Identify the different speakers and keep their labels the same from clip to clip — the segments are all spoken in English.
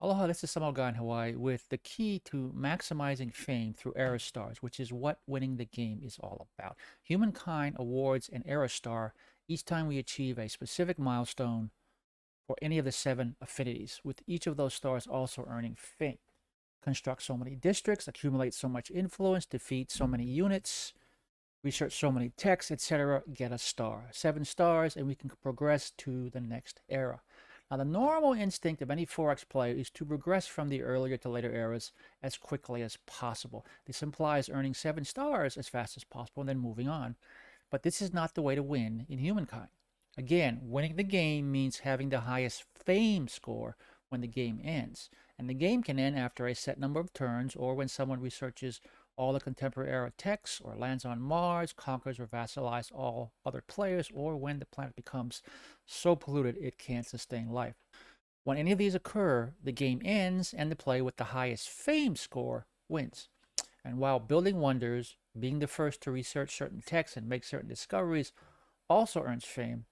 Speaker 1: Aloha, this is Samal Guy in Hawaii with the key to maximizing fame through aerostars, which is what winning the game is all about. Humankind awards an aerostar each time we achieve a specific milestone for any of the 7 affinities, with each of those stars also earning fame. Construct so many districts, accumulate so much influence, defeat so many units, research so many texts, etc., get a star. 7 stars, and we can progress to the next era. Now, the normal instinct of any 4X player is to progress from the earlier to later eras as quickly as possible. This implies earning 7 stars as fast as possible and then moving on. But this is not the way to win in Humankind. Again, winning the game means having the highest fame score when the game ends. And the game can end after a set number of turns or when someone researches all the contemporary era texts or lands on Mars, conquers or vassalizes all other players, or when the planet becomes so polluted it can't sustain life. When any of these occur, the game ends and the player with the highest fame score wins. And while building wonders, being the first to research certain texts and make certain discoveries also earns fame,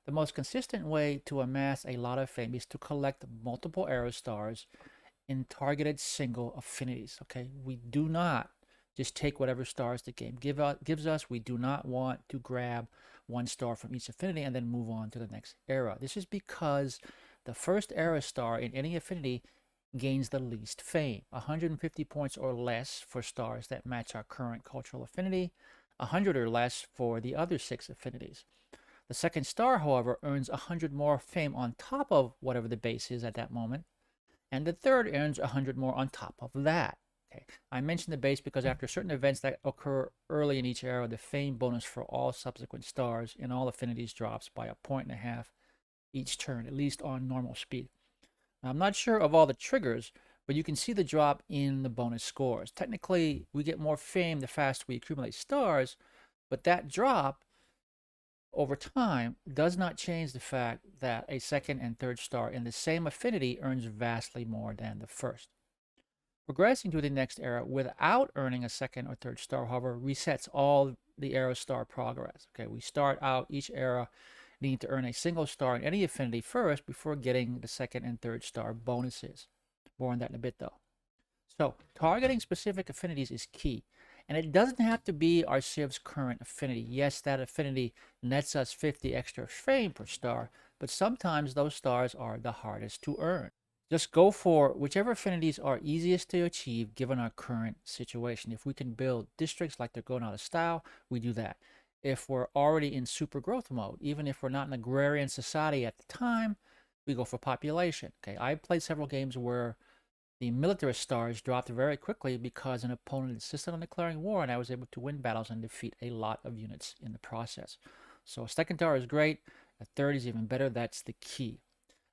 Speaker 1: the most consistent way to amass a lot of fame is to collect multiple aerostars in targeted single affinities. Okay, we do not just take whatever stars the game gives us. We do not want to grab 1 star from each affinity and then move on to the next era. This is because the first aerostar in any affinity gains the least fame, 150 points or less for stars that match our current cultural affinity, 100 or less for the other 6 affinities. The second star, however, earns 100 more fame on top of whatever the base is at that moment, and the third earns 100 more on top of that. Okay, I mentioned the base because after certain events that occur early in each era, the fame bonus for all subsequent stars in all affinities drops by 1.5 each turn, at least on normal speed. Now, I'm not sure of all the triggers, but you can see the drop in the bonus scores. Technically, we get more fame the faster we accumulate stars, but that drop over time does not change the fact that a second and third star in the same affinity earns vastly more than the first. Progressing to the next era without earning a second or third star, however, resets all the era star progress. Okay, we start out each era needing to earn a single star in any affinity first before getting the second and third star bonuses. More on that in a bit though. So targeting specific affinities is key. And it doesn't have to be our Civ's current affinity. Yes, that affinity nets us 50 extra fame per star, but sometimes those stars are the hardest to earn. Just go for whichever affinities are easiest to achieve given our current situation. If we can build districts like they're going out of style, we do that. If we're already in super growth mode, even if we're not an agrarian society at the time, we go for population. Okay, I played several games where the militarist stars dropped very quickly because an opponent insisted on declaring war, and I was able to win battles and defeat a lot of units in the process. So a second star is great. A third is even better. That's the key.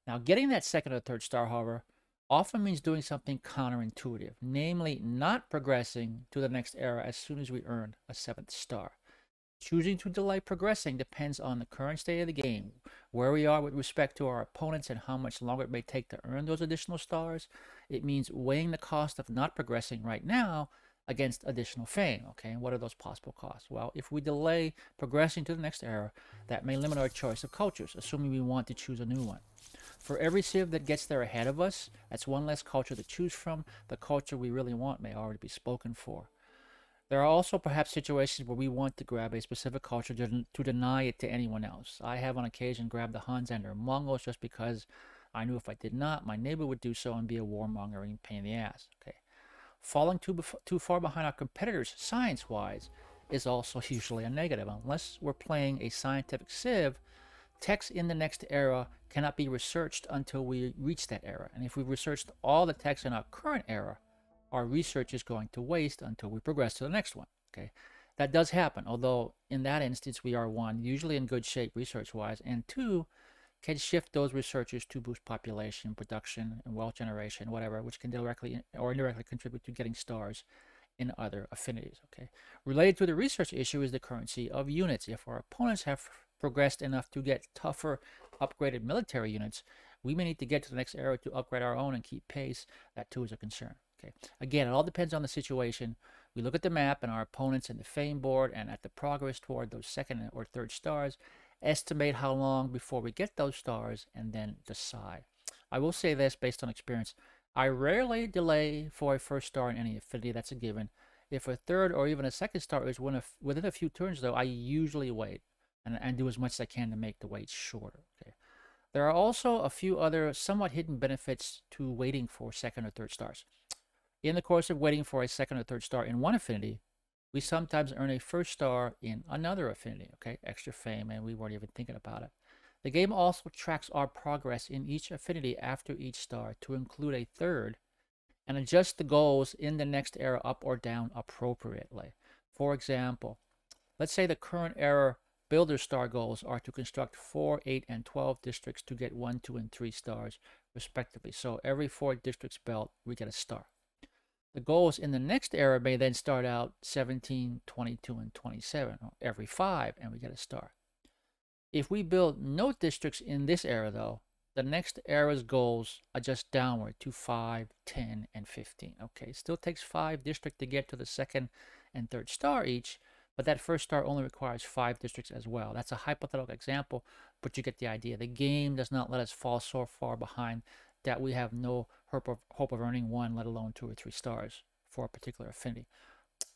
Speaker 1: Now, getting that second or third star, however, often means doing something counterintuitive, namely not progressing to the next era as soon as we earn a 7th star. Choosing to delay progressing depends on the current state of the game, where we are with respect to our opponents, and how much longer it may take to earn those additional stars. It means weighing the cost of not progressing right now against additional fame. Okay, and what are those possible costs? Well, if we delay progressing to the next era, that may limit our choice of cultures, assuming we want to choose a new one. For every civ that gets there ahead of us, that's one less culture to choose from. The culture we really want may already be spoken for. There are also perhaps situations where we want to grab a specific culture to deny it to anyone else. I have on occasion grabbed the Huns and their Mongols just because I knew if I did not, my neighbor would do so and be a warmongering pain in the ass. Okay, falling too far behind our competitors science-wise is also usually a negative. Unless we're playing a scientific civ, text in the next era cannot be researched until we reach that era. And if we've researched all the text in our current era, our research is going to waste until we progress to the next one. Okay, that does happen, although in that instance we are one, usually in good shape research-wise, and two, can shift those researchers to boost population, production, and wealth generation, whatever, which can directly or indirectly contribute to getting stars in other affinities. Okay, related to the research issue is the currency of units. If our opponents have progressed enough to get tougher, upgraded military units, we may need to get to the next era to upgrade our own and keep pace. That too is a concern. Okay. Again, it all depends on the situation. We look at the map and our opponents and the fame board and at the progress toward those second or third stars, estimate how long before we get those stars, and then decide. I will say this based on experience. I rarely delay for a first star in any affinity, that's a given. If a third or even a second star is within a few turns, though, I usually wait and do as much as I can to make the wait shorter. Okay. There are also a few other somewhat hidden benefits to waiting for second or third stars. In the course of waiting for a second or third star in one affinity, we sometimes earn a first star in another affinity, okay? Extra fame, and we weren't even thinking about it. The game also tracks our progress in each affinity after each star to include a third and adjust the goals in the next era up or down appropriately. For example, let's say the current era builder star goals are to construct 4, 8, and 12 districts to get 1, 2, and 3 stars, respectively. So every 4 districts built, we get a star. The goals in the next era may then start out 17, 22, and 27, or every 5, and we get a star. If we build no districts in this era, though, the next era's goals adjust downward to 5, 10, and 15. Okay, it still takes 5 districts to get to the second and third star each, but that first star only requires 5 districts as well. That's a hypothetical example, but you get the idea. The game does not let us fall so far behind that we have no hope of earning 1, let alone 2 or 3 stars for a particular affinity.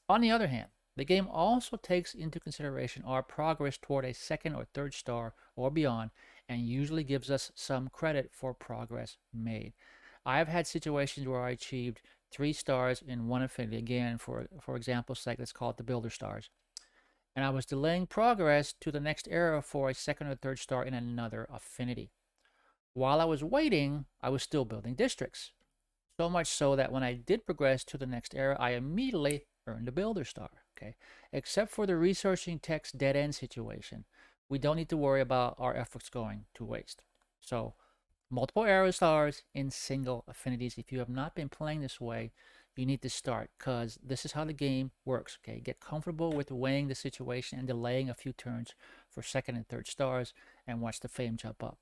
Speaker 1: On the other hand, the game also takes into consideration our progress toward a second or third star or beyond, and usually gives us some credit for progress made. I have had situations where I achieved 3 stars in one affinity, again, for example's sake, let's call it the builder stars, and I was delaying progress to the next era for a second or third star in another affinity. While I was waiting, I was still building districts. So much so that when I did progress to the next era, I immediately earned a builder star. Okay, except for the researching text dead end situation, we don't need to worry about our efforts going to waste. So, multiple aerostars in single affinities. If you have not been playing this way, you need to start, because this is how the game works. Okay, get comfortable with weighing the situation and delaying a few turns for second and third stars, and watch the fame jump up.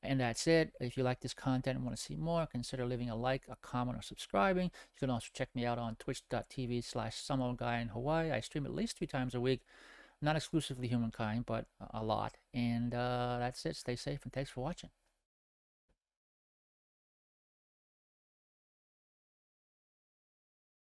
Speaker 1: And that's it. If you like this content and want to see more, consider leaving a like, a comment, or subscribing. You can also check me out on twitch.tv/SamoGuy in Hawaii. I stream at least 3 times a week. Not exclusively Humankind, but a lot. And that's it. Stay safe and thanks for watching.